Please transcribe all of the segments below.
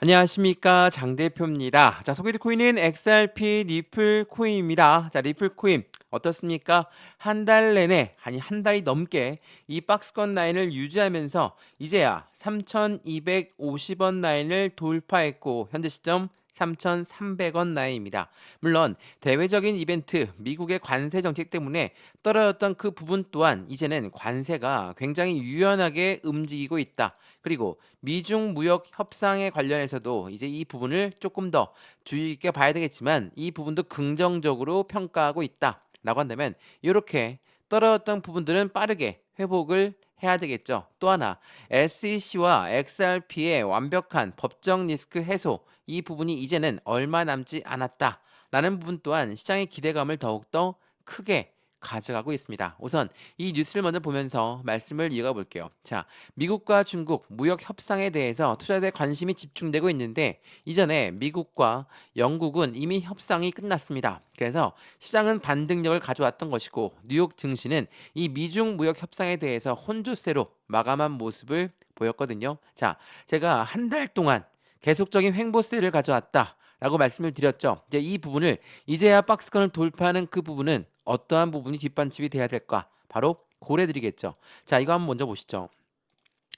안녕하십니까, 장 대표입니다. 자, 소개드 코인은 XRP 리플 코인입니다. 자, 리플 코인 어떻습니까? 한 달 내내, 아니 한 달이 넘게 이 박스권 라인을 유지하면서 이제야 3,250원 라인을 돌파했고 현재 시점 3,300원 라인입니다. 물론 대외적인 이벤트, 미국의 관세 정책 때문에 떨어졌던 그 부분 또한 이제는 관세가 굉장히 유연하게 움직이고 있다. 그리고 미중 무역 협상에 관련해서도 이제 이 부분을 조금 더 주의 있게 봐야 되겠지만 이 부분도 긍정적으로 평가하고 있다라고 한다면 이렇게 떨어졌던 부분들은 빠르게 회복을 해야 되겠죠. 또 하나 SEC와 XRP의 완벽한 법정 리스크 해소 이 부분이 이제는 얼마 남지 않았다라는 부분 또한 시장의 기대감을 더욱더 크게 가져가고 있습니다. 우선 이 뉴스를 먼저 보면서 말씀을 이어가 볼게요. 자, 미국과 중국 무역 협상에 대해서 투자자들의 관심이 집중되고 있는데 이전에 미국과 영국은 이미 협상이 끝났습니다. 그래서 시장은 반등력을 가져왔던 것이고 뉴욕 증시는 이 미중 무역 협상에 대해서 혼조세로 마감한 모습을 보였거든요. 자, 제가 한 달 동안 계속적인 횡보세를 가져왔다. 라고 말씀을 드렸죠. 이제 이 부분을 이제야 박스권을 돌파하는 그 부분은 어떠한 부분이 뒷받침이 돼야 될까? 바로 고래들이겠죠. 자, 이거 한번 먼저 보시죠.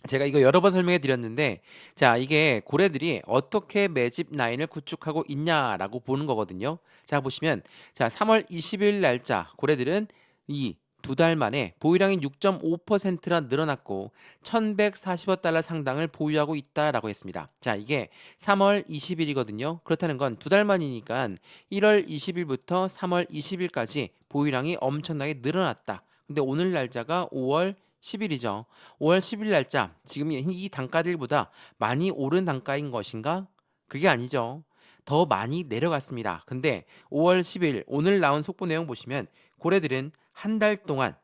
제가 이거 여러 번 설명해 드렸는데, 자, 이게 고래들이 어떻게 매집 라인을 구축하고 있냐라고 보는 거거든요. 자, 보시면, 자, 3월 20일 날짜 고래들은 이 두 달 만에 보유량이 6.5%나 늘어났고 1140억 달러 상당을 보유하고 있다라고 했습니다. 자, 이게 3월 20일이거든요. 그렇다는 건 두 달 만이니까 1월 20일부터 3월 20일까지 보유량이 엄청나게 늘어났다. 근데 오늘 날짜가 5월 10일이죠. 5월 10일 날짜, 지금 이 단가들보다 많이 오른 단가인 것인가? 그게 아니죠. 더 많이 내려갔습니다. 근데 5월 10일 오늘 나온 속보 내용 보시면 고래들은 한 달 동안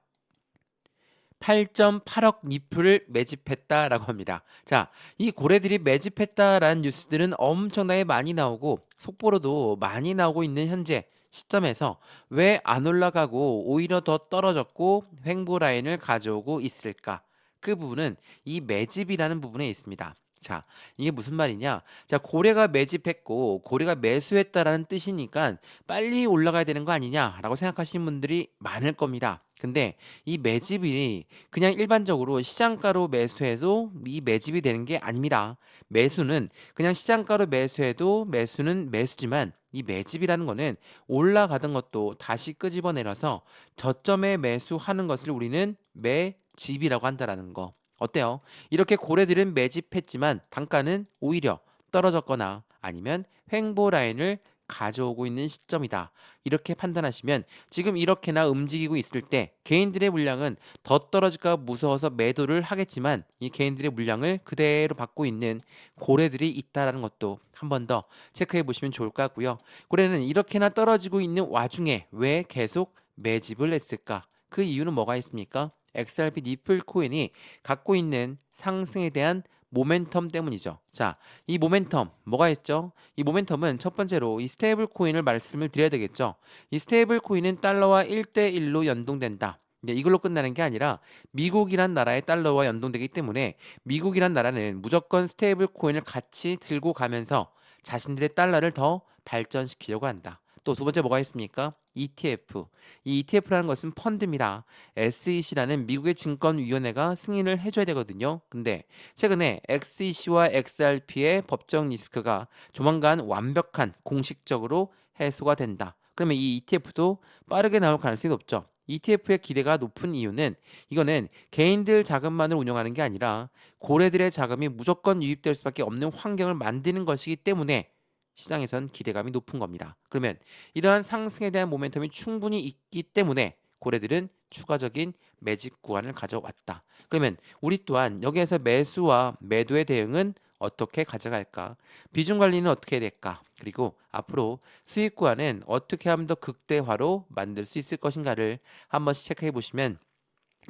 8.8억 니플을 매집했다라고 합니다. 자, 이 고래들이 매집했다라는 뉴스들은 엄청나게 많이 나오고 속보로도 많이 나오고 있는 현재 시점에서 왜 안 올라가고 오히려 더 떨어졌고 횡보 라인을 가져오고 있을까? 그 부분은 이 매집이라는 부분에 있습니다. 자, 이게 무슨 말이냐? 자, 고래가 매집했고 고래가 매수했다라는 뜻이니까 빨리 올라가야 되는 거 아니냐라고 생각하시는 분들이 많을 겁니다. 근데 이 매집이 그냥 일반적으로 시장가로 매수해도 이 매집이 되는 게 아닙니다. 매수는 그냥 시장가로 매수해도 매수는 매수지만 이 매집이라는 거는 올라가던 것도 다시 끄집어내려서 저점에 매수하는 것을 우리는 매집이라고 한다라는 거. 어때요? 이렇게 고래들은 매집했지만 단가는 오히려 떨어졌거나 아니면 횡보 라인을 가져오고 있는 시점이다. 이렇게 판단하시면 지금 이렇게나 움직이고 있을 때 개인들의 물량은 더 떨어질까 무서워서 매도를 하겠지만 이 개인들의 물량을 그대로 받고 있는 고래들이 있다라는 것도 한 번 더 체크해 보시면 좋을 것 같고요. 고래는 이렇게나 떨어지고 있는 와중에 왜 계속 매집을 했을까? 그 이유는 뭐가 있습니까? XRP 니플 코인이 갖고 있는 상승에 대한 모멘텀 때문이죠. 자, 이 모멘텀 뭐가 있죠? 이 모멘텀은 첫 번째로 이 스테이블 코인을 말씀을 드려야 되겠죠. 이 스테이블 코인은 달러와 1대1로 연동된다. 이제 이걸로 끝나는 게 아니라 미국이란 나라의 달러와 연동되기 때문에 미국이란 나라는 무조건 스테이블 코인을 같이 들고 가면서 자신들의 달러를 더 발전시키려고 한다. 또 두 번째 뭐가 있습니까? ETF. 이 ETF라는 것은 펀드입니다. SEC라는 미국의 증권위원회가 승인을 해줘야 되거든요. 근데 최근에 XEC와 XRP의 법정 리스크가 조만간 완벽한 공식적으로 해소가 된다. 그러면 이 ETF도 빠르게 나올 가능성이 높죠. ETF의 기대가 높은 이유는 이거는 개인들 자금만을 운영하는 게 아니라 고래들의 자금이 무조건 유입될 수밖에 없는 환경을 만드는 것이기 때문에 시장에선 기대감이 높은 겁니다. 그러면 이러한 상승에 대한 모멘텀이 충분히 있기 때문에 고래들은 추가적인 매집 구간을 가져왔다. 그러면 우리 또한 여기에서 매수와 매도의 대응은 어떻게 가져갈까? 비중 관리는 어떻게 해야 될까? 그리고 앞으로 수익 구간은 어떻게 하면 더 극대화로 만들 수 있을 것인가를 한 번씩 체크해 보시면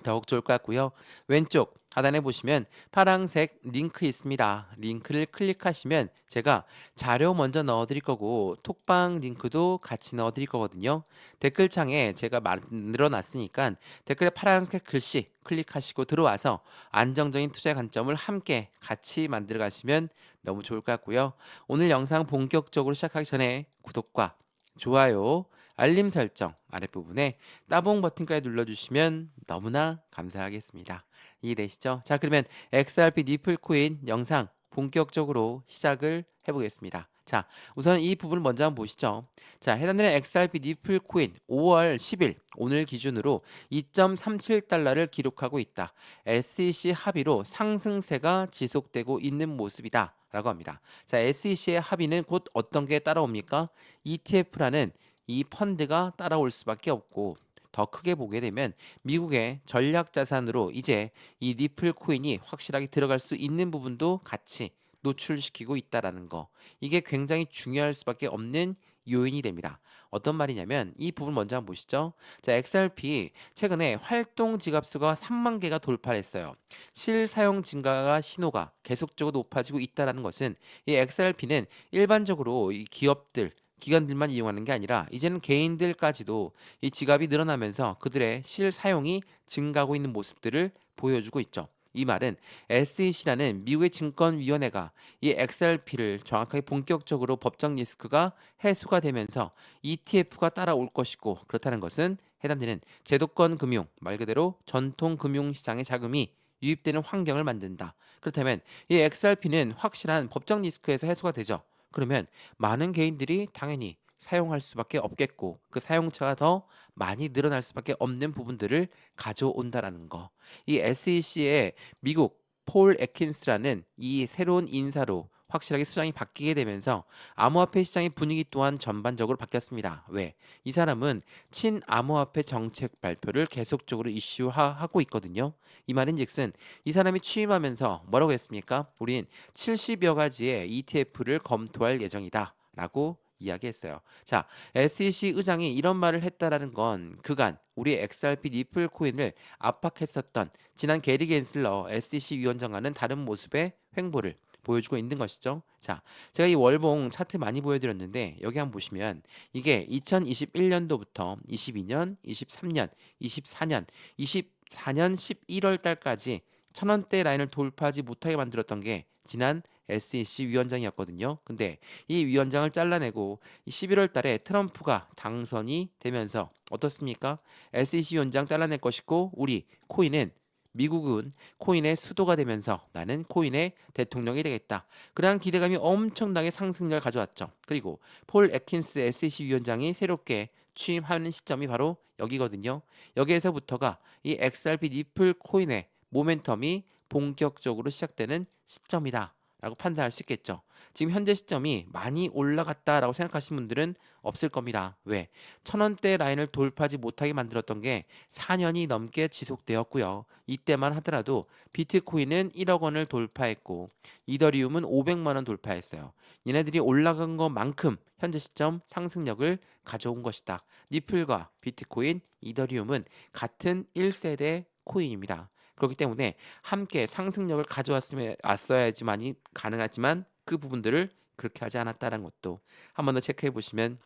더욱 좋을 것 같고요. 왼쪽 하단에 보시면 파란색 링크 있습니다. 링크를 클릭하시면 제가 자료 먼저 넣어 드릴 거고 톡방 링크도 같이 넣어 드릴 거거든요. 댓글창에 제가 만들어 놨으니까 댓글에 파란색 글씨 클릭하시고 들어와서 안정적인 투자의 관점을 함께 같이 만들어 가시면 너무 좋을 것 같고요. 오늘 영상 본격적으로 시작하기 전에 구독과 좋아요, 알림 설정 아랫부분에 따봉 버튼까지 눌러주시면 너무나 감사하겠습니다. 이해되시죠? 자, 그러면 XRP 니플 코인 영상 본격적으로 시작을 해보겠습니다. 자, 우선 이 부분을 먼저 한번 보시죠. 자, 해당되는 XRP 니플 코인 5월 10일 오늘 기준으로 2.37달러를 기록하고 있다. SEC 합의로 상승세가 지속되고 있는 모습이다. 라고 합니다. 자, SEC의 합의는 곧 어떤 게 따라옵니까? ETF라는 이 펀드가 따라올 수밖에 없고 더 크게 보게 되면 미국의 전략 자산으로 이제 이 니플 코인이 확실하게 들어갈 수 있는 부분도 같이 노출시키고 있다라는 거. 이게 굉장히 중요할 수밖에 없는 요인이 됩니다. 어떤 말이냐면 이 부분 먼저 한번 보시죠. 자, XRP 최근에 활동 지갑수가 3만 개가 돌파했어요. 실사용 증가가 신호가 계속적으로 높아지고 있다는 것은 이 XRP는 일반적으로 이 기업들 기관들만 이용하는 게 아니라 이제는 개인들까지도 이 지갑이 늘어나면서 그들의 실사용이 증가하고 있는 모습들을 보여주고 있죠. 이 말은 SEC라는 미국의 증권위원회가 이 XRP를 정확하게 본격적으로 법적 리스크가 해소가 되면서 ETF가 따라올 것이고 그렇다는 것은 해당되는 제도권 금융, 말 그대로 전통 금융 시장의 자금이 유입되는 환경을 만든다. 그렇다면 이 XRP는 확실한 법적 리스크에서 해소가 되죠. 그러면 많은 개인들이 당연히 사용할 수밖에 없겠고 그 사용처가 더 많이 늘어날 수밖에 없는 부분들을 가져온다라는 거. 이 SEC의 미국 폴 애킨스라는 이 새로운 인사로 확실하게 수장이 바뀌게 되면서 암호화폐 시장의 분위기 또한 전반적으로 바뀌었습니다. 왜? 이 사람은 친암호화폐 정책 발표를 계속적으로 이슈화하고 있거든요. 이 말인즉슨 이 사람이 취임하면서 뭐라고 했습니까? 우린 70여 가지의 ETF를 검토할 예정이다. 라고 이야기했어요. 자, SEC 의장이 이런 말을 했다라는 건 그간 우리 XRP 니플 코인을 압박했었던 지난 게리 겐슬러 SEC 위원장과는 다른 모습의 횡보를 보여주고 있는 것이죠. 자, 제가 이 월봉 차트 많이 보여드렸는데 여기 한번 보시면 이게 2021년도부터 22년, 23년, 24년, 24년 11월 달까지 1,000원대 라인을 돌파하지 못하게 만들었던 게 지난 SEC 위원장이었거든요. 근데 이 위원장을 잘라내고 11월 달에 트럼프가 당선이 되면서 어떻습니까? SEC 위원장 잘라낼 것이고 우리 코인은 미국은 코인의 수도가 되면서 나는 코인의 대통령이 되겠다. 그러한 기대감이 엄청나게 상승력을 가져왔죠. 그리고 폴 애킨스 SEC 위원장이 새롭게 취임하는 시점이 바로 여기거든요. 여기에서부터가 이 XRP 니플 코인의 모멘텀이 본격적으로 시작되는 시점이다. 라고 판단할 수 있겠죠. 지금 현재 시점이 많이 올라갔다라고 생각하시는 분들은 없을 겁니다. 왜? 1,000원대 라인을 돌파하지 못하게 만들었던 게 4년이 넘게 지속되었고요. 이때만 하더라도 비트코인은 1억 원을 돌파했고 이더리움은 500만 원 돌파했어요. 얘네들이 올라간 것만큼 현재 시점 상승력을 가져온 것이다. 니플과 비트코인, 이더리움은 같은 1세대 코인입니다. 그렇기 때문에 함께 상승력을 가져왔으면 왔어야지만이 가능하지만 그 부분들을 그렇게 하지 않았다는 것도 한 번 더 체크해 보시면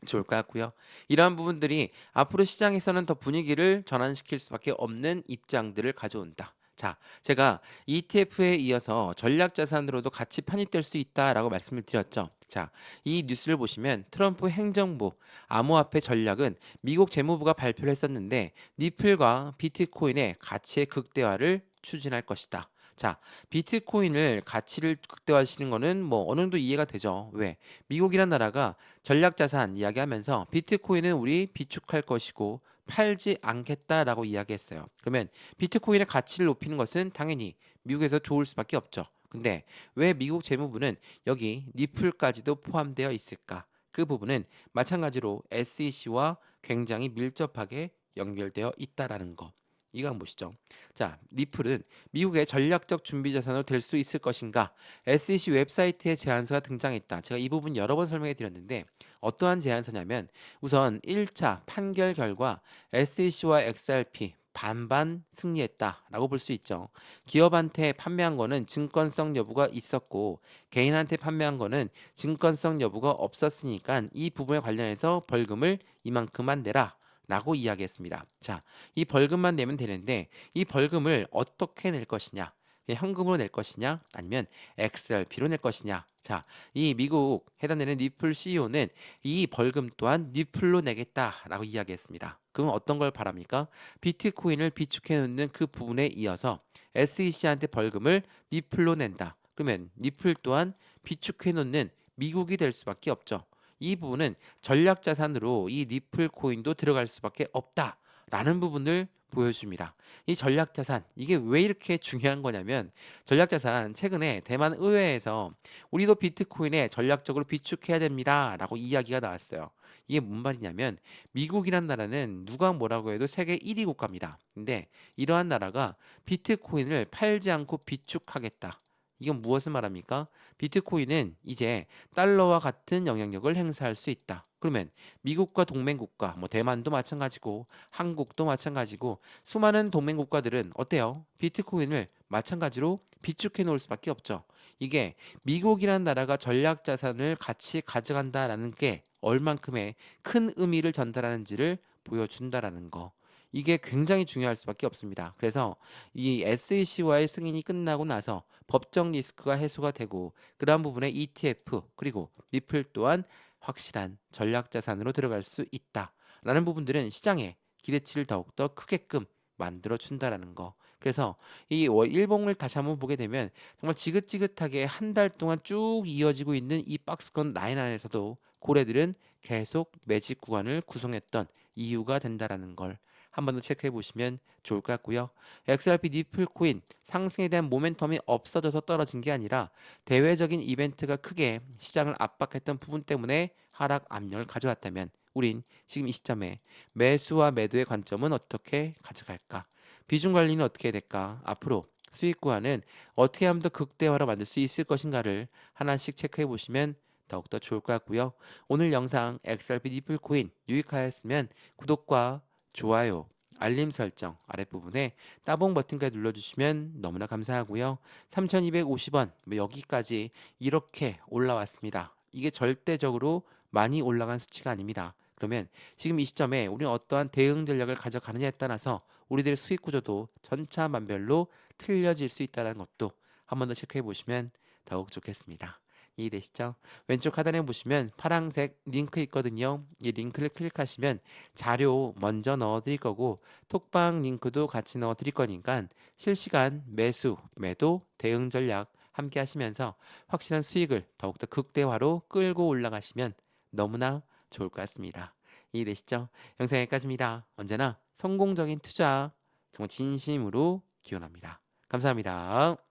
좋을 것 같고요. 이러한 부분들이 앞으로 시장에서는 더 분위기를 전환시킬 수밖에 없는 입장들을 가져온다. 자, 제가 ETF에 이어서 전략 자산으로도 같이 편입될 수 있다라고 말씀을 드렸죠. 자, 이 뉴스를 보시면 트럼프 행정부 암호화폐 전략은 미국 재무부가 발표를 했었는데 니플과 비트코인의 가치의 극대화를 추진할 것이다. 자, 비트코인을 가치를 극대화시키는 거는 뭐 어느 정도 이해가 되죠. 왜? 미국이란 나라가 전략 자산 이야기하면서 비트코인은 우리 비축할 것이고 팔지 않겠다라고 이야기했어요. 그러면 비트코인의 가치를 높이는 것은 당연히 미국에서 좋을 수밖에 없죠. 근데 왜 미국 재무부는 여기 니플까지도 포함되어 있을까? 그 부분은 마찬가지로 SEC와 굉장히 밀접하게 연결되어 있다라는 거. 이거 한번 보시죠. 자, 리플은 미국의 전략적 준비 자산으로 될 수 있을 것인가? SEC 웹사이트에 제안서가 등장했다. 제가 이 부분 여러 번 설명해 드렸는데 어떠한 제안서냐면 우선 1차 판결 결과 SEC와 XRP 반반 승리했다라고 볼 수 있죠. 기업한테 판매한 거는 증권성 여부가 있었고 개인한테 판매한 거는 증권성 여부가 없었으니까 이 부분에 관련해서 벌금을 이만큼만 내라. 라고 이야기했습니다. 자, 이 벌금만 내면 되는데 이 벌금을 어떻게 낼 것이냐? 그냥 현금으로 낼 것이냐? 아니면 XRP로 낼 것이냐? 자, 이 미국 해당되는 리플 CEO는 이 벌금 또한 리플로 내겠다라고 이야기했습니다. 그럼 어떤 걸 바랍니까? 비트코인을 비축해 놓는 그 부분에 이어서 SEC한테 벌금을 리플로 낸다. 그러면 리플 또한 비축해 놓는 미국이 될 수밖에 없죠. 이 부분은 전략 자산으로 이 리플 코인도 들어갈 수밖에 없다라는 부분을 보여줍니다. 이 전략 자산 이게 왜 이렇게 중요한 거냐면 전략 자산 최근에 대만 의회에서 우리도 비트코인에 전략적으로 비축해야 됩니다라고 이야기가 나왔어요. 이게 뭔 말이냐면 미국이란 나라는 누가 뭐라고 해도 세계 1위 국가입니다. 근데 이러한 나라가 비트코인을 팔지 않고 비축하겠다. 이건 무엇을 말합니까? 비트코인은 이제 달러와 같은 영향력을 행사할 수 있다. 그러면 미국과 동맹국가, 뭐 대만도 마찬가지고 한국도 마찬가지고 수많은 동맹국가들은 어때요? 비트코인을 마찬가지로 비축해 놓을 수밖에 없죠. 이게 미국이라는 나라가 전략 자산을 같이 가져간다라는 게 얼만큼의 큰 의미를 전달하는지를 보여준다라는 거. 이게 굉장히 중요할 수밖에 없습니다. 그래서 이 SEC와의 승인이 끝나고 나서 법적 리스크가 해소가 되고 그러한 부분에 ETF 그리고 리플 또한 확실한 전략 자산으로 들어갈 수 있다라는 부분들은 시장의 기대치를 더욱더 크게끔 만들어 준다라는 거. 그래서 이 일봉을 다시 한번 보게 되면 정말 지긋지긋하게 한 달 동안 쭉 이어지고 있는 이 박스권 라인 안에서도 고래들은 계속 매집 구간을 구성했던 이유가 된다라는 걸 한 번 더 체크해 보시면 좋을 것 같고요. XRP 니플 코인 상승에 대한 모멘텀이 없어져서 떨어진 게 아니라 대외적인 이벤트가 크게 시장을 압박했던 부분 때문에 하락 압력을 가져왔다면 우린 지금 이 시점에 매수와 매도의 관점은 어떻게 가져갈까? 비중 관리는 어떻게 해야 될까? 앞으로 수익 구간은 어떻게 하면 더 극대화로 만들 수 있을 것인가를 하나씩 체크해 보시면 더욱더 좋을 것 같고요. 오늘 영상 XRP 니플 코인 유익하였으면 구독과 좋아요, 알림 설정 아랫부분에 따봉 버튼까지 눌러주시면 너무나 감사하고요. 3,250원 여기까지 이렇게 올라왔습니다. 이게 절대적으로 많이 올라간 수치가 아닙니다. 그러면 지금 이 시점에 우리는 어떠한 대응 전략을 가져가느냐에 따라서 우리들의 수익 구조도 천차만별로 틀려질 수 있다는 것도 한 번 더 체크해 보시면 더욱 좋겠습니다. 이해되시죠? 왼쪽 하단에 보시면 파란색 링크 있거든요. 이 링크를 클릭하시면 자료 먼저 넣어 드릴 거고 톡방 링크도 같이 넣어 드릴 거니까 실시간 매수, 매도, 대응 전략 함께 하시면서 확실한 수익을 더욱더 극대화로 끌고 올라가시면 너무나 좋을 것 같습니다. 이해되시죠? 영상 여기까지입니다. 언제나 성공적인 투자 정말 진심으로 기원합니다. 감사합니다.